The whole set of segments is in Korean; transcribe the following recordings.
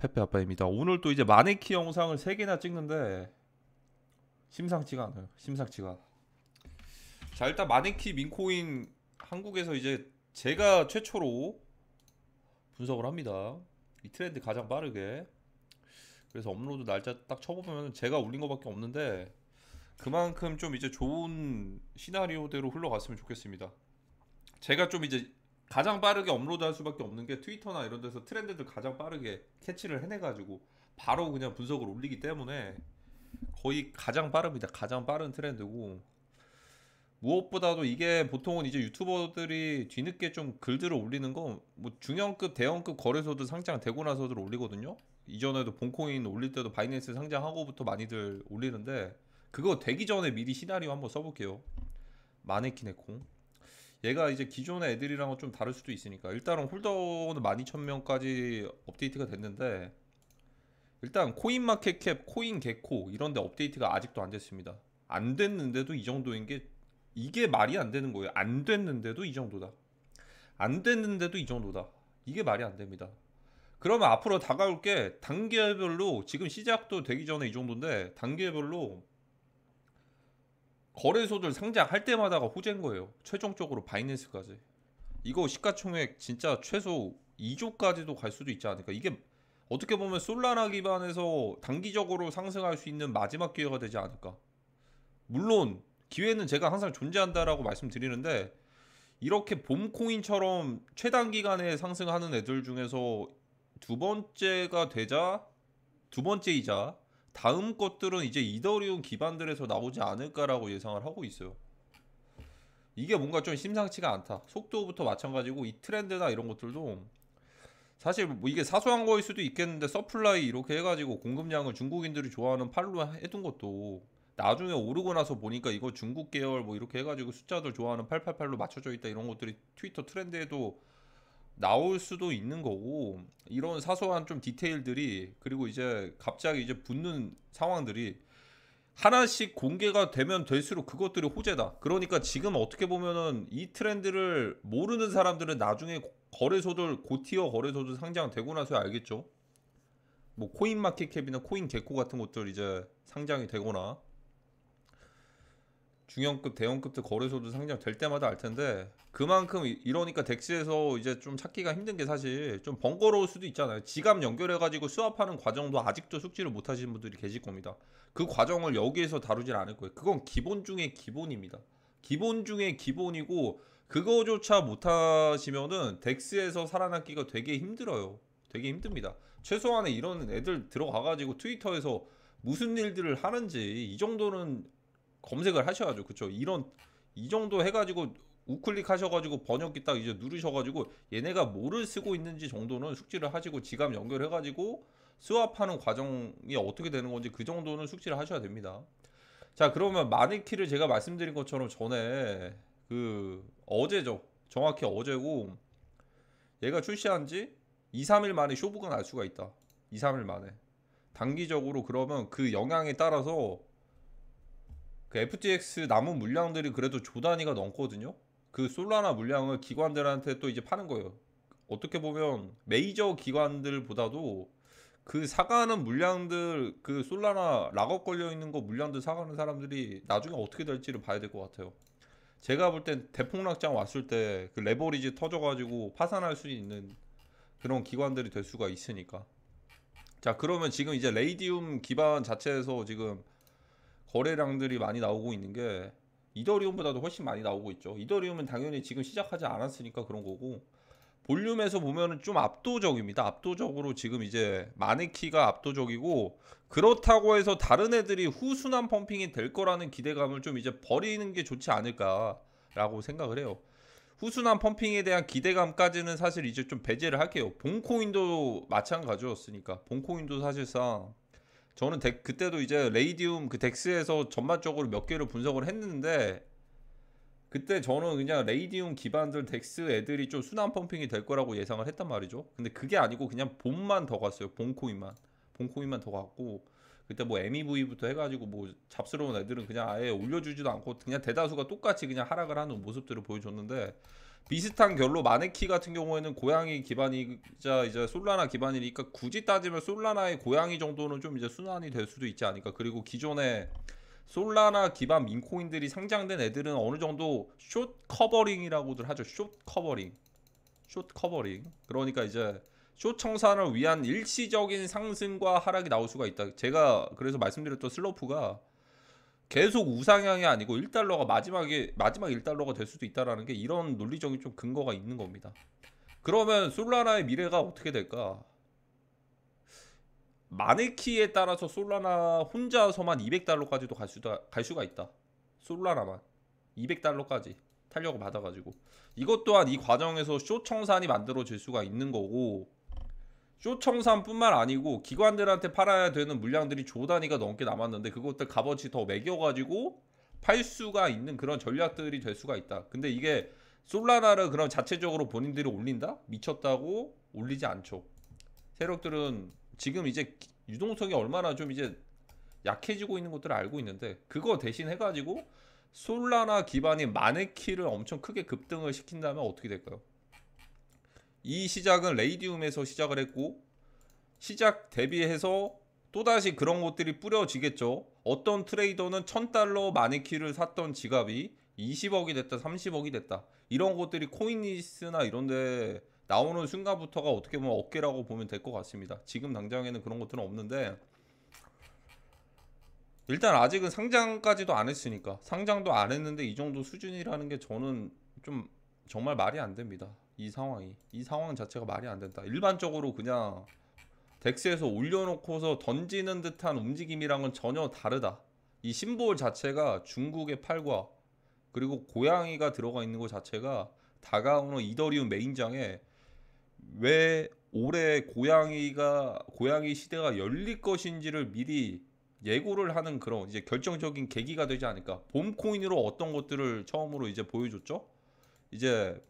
페페 아빠입니다. 오늘 또 이제 마네키 영상을 3개나 찍는데 심상치가 않아요. 심상치가. 자, 일단 마네키 민코인 한국에서 이제 제가 최초로 분석을 합니다. 이 트렌드 가장 빠르게. 그래서 업로드 날짜 딱 쳐보면 제가 올린 거밖에 없는데 그만큼 좀 이제 좋은 시나리오대로 흘러갔으면 좋겠습니다. 제가 좀 이제 가장 빠르게 업로드할 수밖에 없는 게 트위터나 이런 데서 트렌드들 가장 빠르게 캐치를 해내가지고 바로 그냥 분석을 올리기 때문에 거의 가장 빠릅니다. 가장 빠른 트렌드고, 무엇보다도 이게 보통은 이제 유튜버들이 뒤늦게 좀 글들을 올리는 거 뭐 중형급 대형급 거래소들 상장되고 나서들 올리거든요. 이전에도 본코인 올릴 때도 바이낸스 상장하고부터 많이들 올리는데, 그거 되기 전에 미리 시나리오 한번 써볼게요. 마네키네콩, 얘가 이제 기존의 애들이랑은 좀 다를 수도 있으니까 일단은 홀더는 12,000명까지 업데이트가 됐는데, 일단 코인마켓캡, 코인게코 이런 데 업데이트가 아직도 안 됐습니다. 안 됐는데도 이 정도인 게 이게 말이 안 되는 거예요. 안 됐는데도 이 정도다. 안 됐는데도 이 정도다. 이게 말이 안 됩니다. 그러면 앞으로 다가올 게 단계별로, 지금 시작도 되기 전에 이 정도인데 단계별로 거래소들 상장할 때마다가 호재인 거예요. 최종적으로 바이낸스까지. 이거 시가총액 진짜 최소 2조까지도 갈 수도 있지 않을까. 이게 어떻게 보면 솔라나 기반에서 단기적으로 상승할 수 있는 마지막 기회가 되지 않을까. 물론 기회는 제가 항상 존재한다라고 말씀드리는데, 이렇게 봄코인처럼 최단기간에 상승하는 애들 중에서 두 번째가 되자, 두 번째이자 다음 것들은 이제 이더리움 기반들에서 나오지 않을까라고 예상을 하고 있어요. 이게 뭔가 좀 심상치가 않다. 속도부터 마찬가지고 이 트렌드나 이런 것들도 사실 뭐 이게 사소한 거일 수도 있겠는데, 서플라이 이렇게 해가지고 공급량을 중국인들이 좋아하는 팔로 해둔 것도 나중에 오르고 나서 보니까 이거 중국 계열 뭐 이렇게 해가지고 숫자들 좋아하는 888로 맞춰져 있다, 이런 것들이 트위터 트렌드에도 나올 수도 있는 거고, 이런 사소한 좀 디테일들이, 그리고 이제 갑자기 이제 붙는 상황들이 하나씩 공개가 되면 될수록 그것들이 호재다. 그러니까 지금 어떻게 보면은 이 트렌드를 모르는 사람들은 나중에 거래소들, 고티어 거래소들 상장되고 나서 알겠죠. 뭐 코인마켓캡이나 코인게코 같은 것들 이제 상장이 되거나 중형급 대형급들 거래소들 상장될 때마다 알 텐데, 그만큼 이러니까 덱스에서 이제 좀 찾기가 힘든 게 사실 좀 번거로울 수도 있잖아요. 지갑 연결해가지고 스왑하는 과정도 아직도 숙지를 못 하시는 분들이 계실 겁니다. 그 과정을 여기에서 다루진 않을 거예요. 그건 기본 중에 기본입니다. 기본 중에 기본이고, 그거조차 못 하시면은 덱스에서 살아남기가 되게 힘들어요. 되게 힘듭니다. 최소한의 이런 애들 들어가가지고 트위터에서 무슨 일들을 하는지 이 정도는 검색을 하셔야죠. 그쵸? 이런 이 정도 해가지고 우클릭 하셔가지고 번역기 딱 이제 누르셔가지고 얘네가 뭐를 쓰고 있는지 정도는 숙지를 하시고, 지갑 연결해가지고 스왑하는 과정이 어떻게 되는 건지 그 정도는 숙지를 하셔야 됩니다. 자, 그러면 마네키를 제가 말씀드린 것처럼 전에 그 어제죠. 정확히 어제고, 얘가 출시한 지 2, 3일 만에 쇼부가 날 수가 있다. 2, 3일 만에. 단기적으로 그러면 그 영향에 따라서 그 FTX 남은 물량들이 그래도 조 단위가 넘거든요. 그 솔라나 물량을 기관들한테 또 이제 파는 거예요. 어떻게 보면 메이저 기관들보다도 그 사가는 물량들, 그 솔라나 락업 걸려 있는 거 물량들 사가는 사람들이 나중에 어떻게 될지를 봐야 될 것 같아요. 제가 볼 땐 대폭락장 왔을 때 그 레버리지 터져가지고 파산할 수 있는 그런 기관들이 될 수가 있으니까. 자, 그러면 지금 이제 레이디움 기반 자체에서 지금 거래량들이 많이 나오고 있는 게 이더리움보다도 훨씬 많이 나오고 있죠. 이더리움은 당연히 지금 시작하지 않았으니까 그런 거고, 볼륨에서 보면은 좀 압도적입니다. 압도적으로 지금 이제 마네키가 압도적이고, 그렇다고 해서 다른 애들이 후순환 펌핑이 될 거라는 기대감을 좀 이제 버리는 게 좋지 않을까라고 생각을 해요. 후순환 펌핑에 대한 기대감까지는 사실 이제 좀 배제를 할게요. 본코인도 마찬가지였으니까. 본코인도 사실상 저는 그때도 이제 레이디움 그 덱스에서 전반적으로 몇 개를 분석을 했는데, 그때 저는 그냥 레이디움 기반들 덱스 애들이 좀 순환 펌핑이 될 거라고 예상을 했단 말이죠. 근데 그게 아니고 그냥 본만 더 갔어요. 본코인만 더 갔고, 그때 뭐 MEV부터 해가지고 뭐 잡스러운 애들은 그냥 아예 올려주지도 않고 그냥 대다수가 똑같이 그냥 하락을 하는 모습들을 보여줬는데, 비슷한 결로 마네키 같은 경우에는 고양이 기반이자 이제 솔라나 기반이니까 굳이 따지면 솔라나의 고양이 정도는 좀 이제 순환이 될 수도 있지 않을까. 그리고 기존에 솔라나 기반 민코인들이 상장된 애들은 어느 정도 숏 커버링이라고들 하죠. 숏 커버링. 숏 커버링. 그러니까 이제 숏 청산을 위한 일시적인 상승과 하락이 나올 수가 있다. 제가 그래서 말씀드렸던 슬로프가 계속 우상향이 아니고 1달러가 마지막 1달러가 될 수도 있다라는 게 이런 논리적인 좀 근거가 있는 겁니다. 그러면 솔라나의 미래가 어떻게 될까? 마네키에 따라서 솔라나 혼자서만 200달러까지도 갈 수가 있다. 솔라나만 200달러까지 탄력을 받아가지고 이것 또한 이 과정에서 숏 청산이 만들어질 수가 있는 거고, 숏 청산뿐만 아니고 기관들한테 팔아야 되는 물량들이 조 단위가 넘게 남았는데 그것들 값어치 더 매겨가지고 팔 수가 있는 그런 전략들이 될 수가 있다. 근데 이게 솔라나를 그런 자체적으로 본인들이 올린다? 미쳤다고 올리지 않죠. 세력들은 지금 이제 유동성이 얼마나 좀 이제 약해지고 있는 것들을 알고 있는데, 그거 대신 해가지고 솔라나 기반인 마네키를 엄청 크게 급등을 시킨다면 어떻게 될까요? 이 시작은 레이디움에서 시작을 했고, 시작 대비해서 또다시 그런 것들이 뿌려지겠죠. 어떤 트레이더는 1000달러 마네키를 샀던 지갑이 20억이 됐다, 30억이 됐다. 이런 것들이 코인리스나 이런데 나오는 순간부터가 어떻게 보면 어깨라고 보면 될 것 같습니다. 지금 당장에는 그런 것들은 없는데, 일단 아직은 상장까지도 안 했으니까, 상장도 안 했는데 이 정도 수준이라는 게 저는 좀 정말 말이 안 됩니다. 이 상황 자체가 말이 안 된다. 일반적으로 그냥 덱스에서 올려놓고서 던지는 듯한 움직임이랑은 전혀 다르다. 이 심볼 자체가 중국의 팔과 그리고 고양이가 들어가 있는 것 자체가 다가오는 이더리움 메인장에 왜 올해 고양이 시대가 열릴 것인지를 미리 예고를 하는 그런 이제 결정적인 계기가 되지 않을까. 봄 코인으로 어떤 것들을 처음으로 이제 보여줬죠. 이제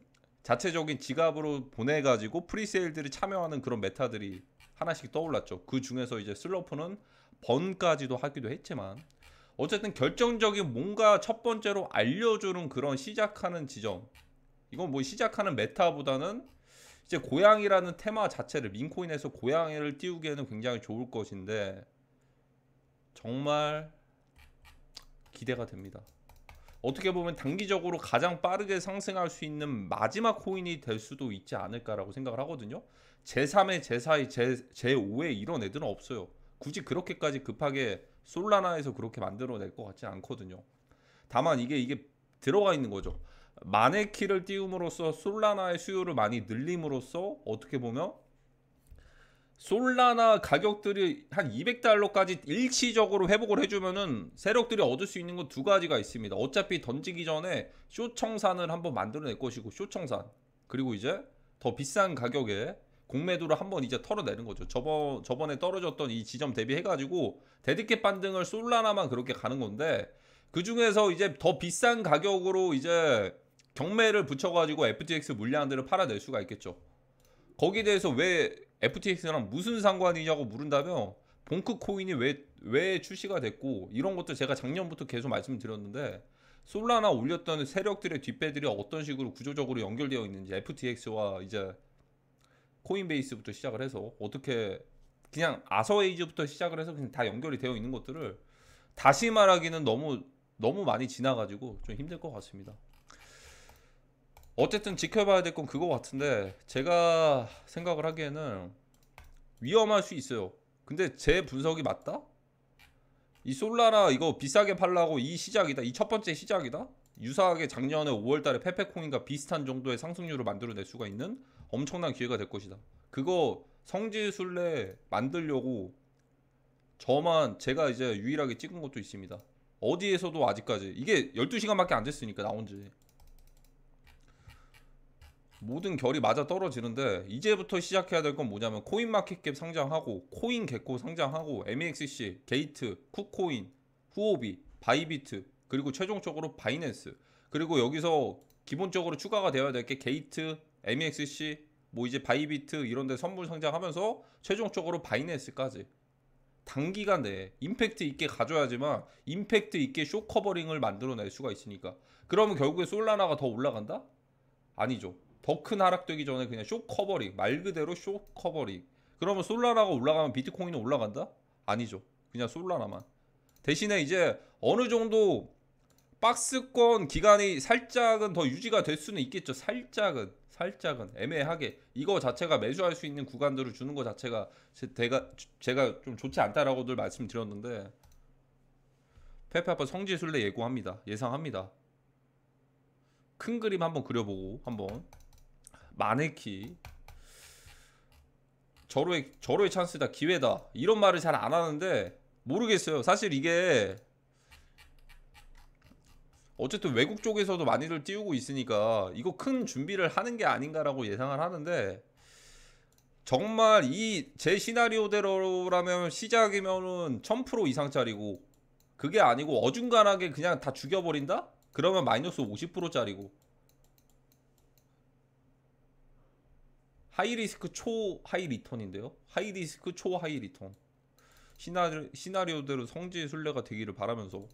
자체적인 지갑으로 보내가지고 프리세일들이 참여하는 그런 메타들이 하나씩 떠올랐죠. 그 중에서 이제 슬로프는 번까지도 하기도 했지만, 어쨌든 결정적인 뭔가 첫 번째로 알려주는 그런 시작하는 지점. 이건 뭐 시작하는 메타보다는 이제 고양이라는 테마 자체를, 민코인에서 고양이를 띄우기에는 굉장히 좋을 것인데 정말 기대가 됩니다. 어떻게 보면 단기적으로 가장 빠르게 상승할 수 있는 마지막 코인이 될 수도 있지 않을까라고 생각을 하거든요. 제3의 제4의 제5의 이런 애들은 없어요. 굳이 그렇게까지 급하게 솔라나에서 그렇게 만들어낼 것 같지 않거든요. 다만 이게 들어가 있는 거죠. 마네키를 띄움으로써 솔라나의 수요를 많이 늘림으로써 어떻게 보면 솔라나 가격들이 한 200달러까지 일시적으로 회복을 해주면은 세력들이 얻을 수 있는 건 두 가지가 있습니다. 어차피 던지기 전에 쇼 청산을 한번 만들어낼 것이고, 쇼 청산, 그리고 이제 더 비싼 가격에 공매도를 한번 이제 털어내는 거죠. 저번에 떨어졌던 이 지점 대비해가지고 데드캣 반등을 솔라나만 그렇게 가는 건데, 그 중에서 이제 더 비싼 가격으로 이제 경매를 붙여가지고 FTX 물량들을 팔아낼 수가 있겠죠. 거기에 대해서 왜 FTX랑 무슨 상관이냐고 물은다면, 봉크 코인이 왜 출시가 됐고 이런 것도 제가 작년부터 계속 말씀드렸는데, 솔라나 올렸던 세력들의 뒷배들이 어떤 식으로 구조적으로 연결되어 있는지, FTX와 이제 코인베이스부터 시작을 해서 어떻게 그냥 아서에이즈부터 시작을 해서 그냥 다 연결이 되어 있는 것들을 다시 말하기는 너무 많이 지나가지고 좀 힘들 것 같습니다. 어쨌든 지켜봐야 될 건 그거 같은데, 제가 생각을 하기에는 위험할 수 있어요. 근데 제 분석이 맞다? 이 솔라나 이거 비싸게 팔라고 이 시작이다. 이 첫 번째 시작이다. 유사하게 작년에 5월달에 페페코인과 비슷한 정도의 상승률을 만들어낼 수가 있는 엄청난 기회가 될 것이다. 그거 성지순례 만들려고 제가 이제 유일하게 찍은 것도 있습니다. 어디에서도 아직까지 이게 12시간밖에 안 됐으니까 나온지 모든 결이 맞아 떨어지는데, 이제부터 시작해야 될 건 뭐냐면 코인마켓캡 상장하고 코인게코 상장하고 MEXC, 게이트, 쿠코인, 후오비, 바이비트, 그리고 최종적으로 바이낸스, 그리고 여기서 기본적으로 추가가 되어야 될 게 게이트, MEXC, 뭐 이제 바이비트 이런 데 선물 상장하면서 최종적으로 바이낸스까지 단기간 내에 임팩트 있게 가져야지만 임팩트 있게 쇼 커버링을 만들어낼 수가 있으니까. 그러면 결국에 솔라나가 더 올라간다? 아니죠. 더 큰 하락되기 전에 그냥 쇼 커버링, 말 그대로 쇼 커버링. 그러면 솔라나가 올라가면 비트코인은 올라간다? 아니죠. 그냥 솔라나만. 대신에 이제 어느 정도 박스권 기간이 살짝은 더 유지가 될 수는 있겠죠. 살짝은 애매하게 이거 자체가 매수할 수 있는 구간들을 주는 것 자체가 제가 좀 좋지 않다라고들 말씀드렸는데, 페페아빠 성지순례 예상합니다. 큰 그림 한번 그려보고, 한번 마네키 절호의 찬스다, 기회다, 이런 말을 잘 안 하는데 모르겠어요. 사실 이게 어쨌든 외국 쪽에서도 많이들 띄우고 있으니까 이거 큰 준비를 하는 게 아닌가라고 예상을 하는데, 정말 이 제 시나리오대로라면 시작이면은 1000% 이상짜리고, 그게 아니고 어중간하게 그냥 다 죽여버린다? 그러면 마이너스 50%짜리고, 하이리스크 초 하이리턴인데요. 하이리스크 초 하이리턴 시나리오대로 성지 순례가 되기를 바라면서,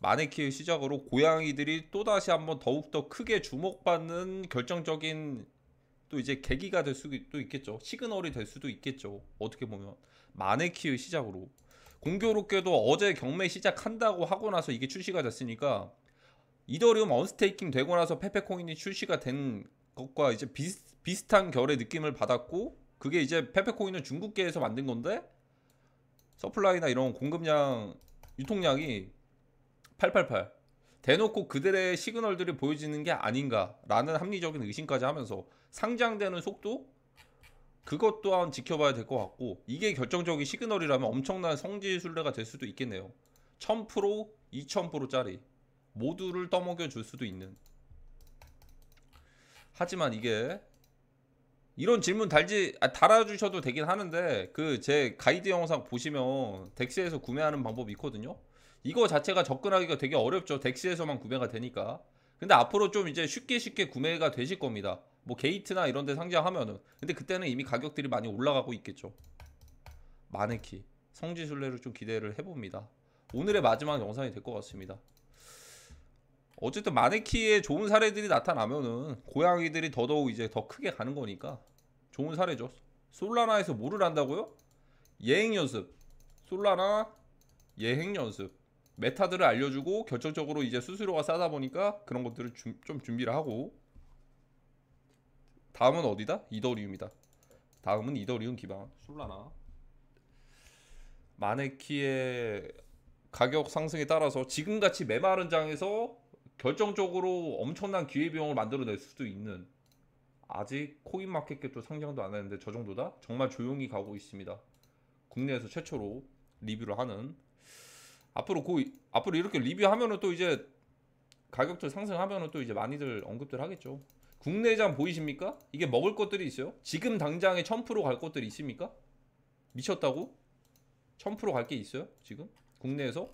마네키의 시작으로 고양이들이 또다시 한번 더욱더 크게 주목받는 결정적인 또 이제 계기가 될 수도 있겠죠. 시그널이 될 수도 있겠죠. 어떻게 보면 마네키의 시작으로, 공교롭게도 어제 경매 시작한다고 하고 나서 이게 출시가 됐으니까, 이더리움 언스테이킹 되고 나서 페페코인이 출시가 된 것과 이제 비슷한 결의 느낌을 받았고, 그게 이제 페페코인은 중국계에서 만든 건데 서플라이나 이런 공급량, 유통량이 888 대놓고 그들의 시그널들이 보여지는 게 아닌가라는 합리적인 의심까지 하면서, 상장되는 속도, 그것 또한 지켜봐야 될 것 같고, 이게 결정적인 시그널이라면 엄청난 성지 순례가 될 수도 있겠네요. 1000%, 2000%짜리 모두를 떠먹여 줄 수도 있는. 하지만 이게 이런 질문 달아주셔도 되긴 하는데, 그 제 가이드 영상 보시면 덱스에서 구매하는 방법이 있거든요. 이거 자체가 접근하기가 되게 어렵죠. 덱스에서만 구매가 되니까. 근데 앞으로 좀 이제 쉽게 구매가 되실 겁니다. 뭐 게이트나 이런 데 상장하면은. 근데 그때는 이미 가격들이 많이 올라가고 있겠죠. 마네키 성지순례를 좀 기대를 해봅니다. 오늘의 마지막 영상이 될 것 같습니다. 어쨌든 마네키에 좋은 사례들이 나타나면은 고양이들이 더더욱 이제 더 크게 가는 거니까 좋은 사례죠. 솔라나에서 뭐를 한다고요? 예행 연습. 솔라나 예행 연습. 메타들을 알려주고, 결정적으로 이제 수수료가 싸다 보니까 그런 것들을 좀 준비를 하고. 다음은 어디다? 이더리움이다. 다음은 이더리움 기반 솔라나. 마네키의 가격 상승에 따라서 지금같이 메마른 장에서 결정적으로 엄청난 기회비용을 만들어낼 수도 있는, 아직 코인마켓캡도 상장도 안 했는데 저 정도다? 정말 조용히 가고 있습니다. 국내에서 최초로 리뷰를 하는. 앞으로 이렇게 리뷰하면은 또 이제 가격들 상승하면은 또 이제 많이들 언급들 하겠죠. 국내장 보이십니까? 이게 먹을 것들이 있어요. 지금 당장에 1000%갈 것들이 있습니까? 미쳤다고? 1000%갈 게 있어요? 지금 국내에서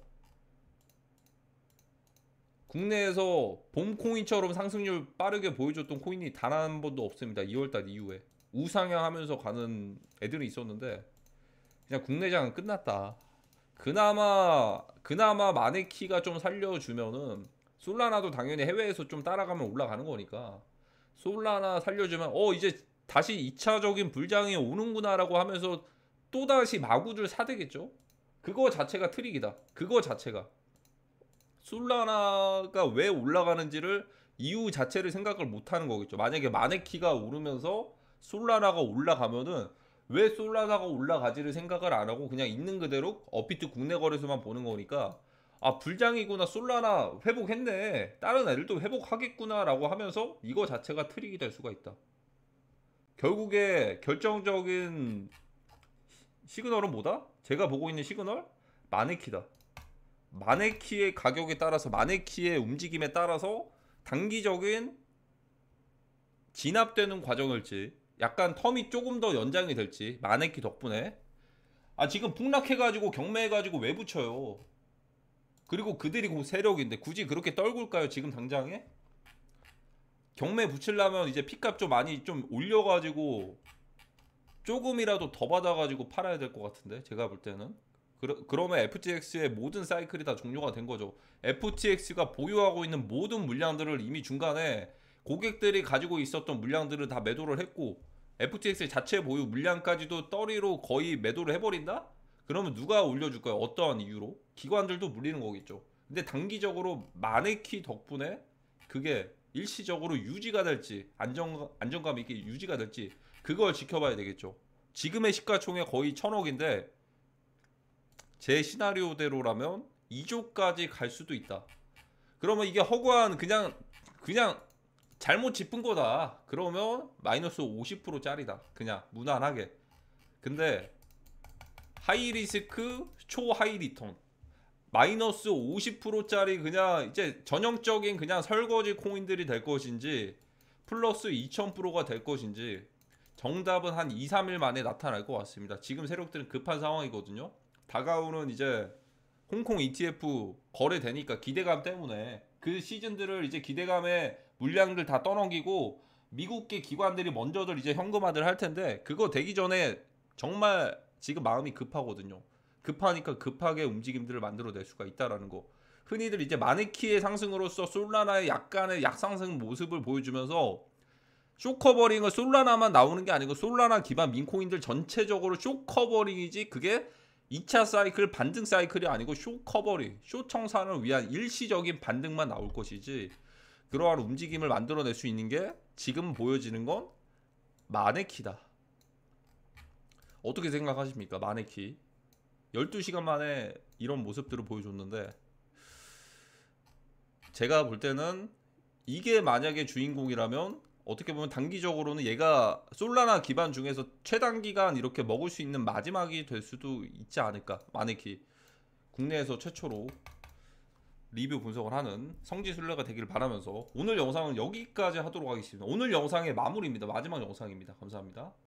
봄코인처럼 상승률 빠르게 보여줬던 코인이 단 한 번도 없습니다. 2월달 이후에 우상향하면서 가는 애들이 있었는데, 그냥 국내장은 끝났다. 그나마 마네키가 좀 살려주면은, 솔라나도 당연히 해외에서 좀 따라가면 올라가는 거니까 솔라나 살려주면 이제 다시 2차적인 불장이 오는구나라고 하면서 또다시 마구들 사대겠죠. 그거 자체가 트릭이다. 그거 자체가 솔라나가 왜 올라가는지를, 이유 자체를 생각을 못하는 거겠죠. 만약에 마네키가 오르면서 솔라나가 올라가면은 왜 솔라나가 올라가지를 생각을 안 하고 그냥 있는 그대로 업비트 국내 거래소만 보는 거니까, 아 불장이구나, 솔라나 회복했네, 다른 애들도 회복하겠구나 라고 하면서 이거 자체가 트릭이 될 수가 있다. 결국에 결정적인 시그널은 뭐다? 제가 보고 있는 시그널? 마네키다. 마네키의 가격에 따라서, 마네키의 움직임에 따라서 단기적인 진압되는 과정일지, 약간 텀이 조금 더 연장이 될지, 마네키 덕분에. 지금 폭락해가지고 경매해가지고 왜 붙여요? 그리고 그들이 그 세력인데 굳이 그렇게 떨굴까요? 지금 당장에? 경매 붙이려면 이제 피값 좀 많이 좀 올려가지고 조금이라도 더 받아가지고 팔아야 될 것 같은데, 제가 볼 때는. 그러면 FTX의 모든 사이클이 다 종료가 된 거죠. FTX가 보유하고 있는 모든 물량들을 이미 중간에 고객들이 가지고 있었던 물량들을 다 매도를 했고, FTX 자체 보유 물량까지도 떨이로 거의 매도를 해버린다? 그러면 누가 올려줄까요? 어떠한 이유로? 기관들도 물리는 거겠죠. 근데 단기적으로 마네키 덕분에 그게 일시적으로 유지가 될지, 안정감 있게 유지가 될지, 그걸 지켜봐야 되겠죠. 지금의 시가총액 거의 1000억인데 제 시나리오대로라면 2조까지 갈 수도 있다. 그러면 이게 허구한 그냥 잘못 짚은 거다. 그러면 마이너스 50%짜리다. 그냥 무난하게. 근데 하이 리스크 초 하이 리턴 마이너스 50%짜리 그냥 이제 전형적인 그냥 설거지 코인들이 될 것인지 플러스 2000%가 될 것인지 정답은 한 2, 3일 만에 나타날 것 같습니다. 지금 세력들은 급한 상황이거든요. 다가오는 이제 홍콩 ETF 거래되니까 기대감 때문에 그 시즌들을 이제 기대감에 물량들 다 떠넘기고 미국계 기관들이 먼저들 이제 현금화들 할 텐데, 그거 되기 전에 정말 지금 마음이 급하거든요. 급하니까 급하게 움직임들을 만들어낼 수가 있다라는 거. 흔히들 이제 마네키의 상승으로서 솔라나의 약간의 약상승 모습을 보여주면서 쇼커버링은 솔라나만 나오는 게 아니고 솔라나 기반 민코인들 전체적으로 쇼커버링이지, 그게 2차 사이클 반등 사이클이 아니고 쇼커버링, 쇼청산을 위한 일시적인 반등만 나올 것이지, 그러한 움직임을 만들어낼 수 있는 게 지금 보여지는 건 마네키다. 어떻게 생각하십니까? 마네키 12시간 만에 이런 모습들을 보여줬는데, 제가 볼 때는 이게 만약에 주인공이라면 어떻게 보면 단기적으로는 얘가 솔라나 기반 중에서 최단기간 이렇게 먹을 수 있는 마지막이 될 수도 있지 않을까. 마네키 국내에서 최초로 리뷰 분석을 하는 성지순례가 되기를 바라면서 오늘 영상은 여기까지 하도록 하겠습니다. 오늘 영상의 마무리입니다. 마지막 영상입니다. 감사합니다.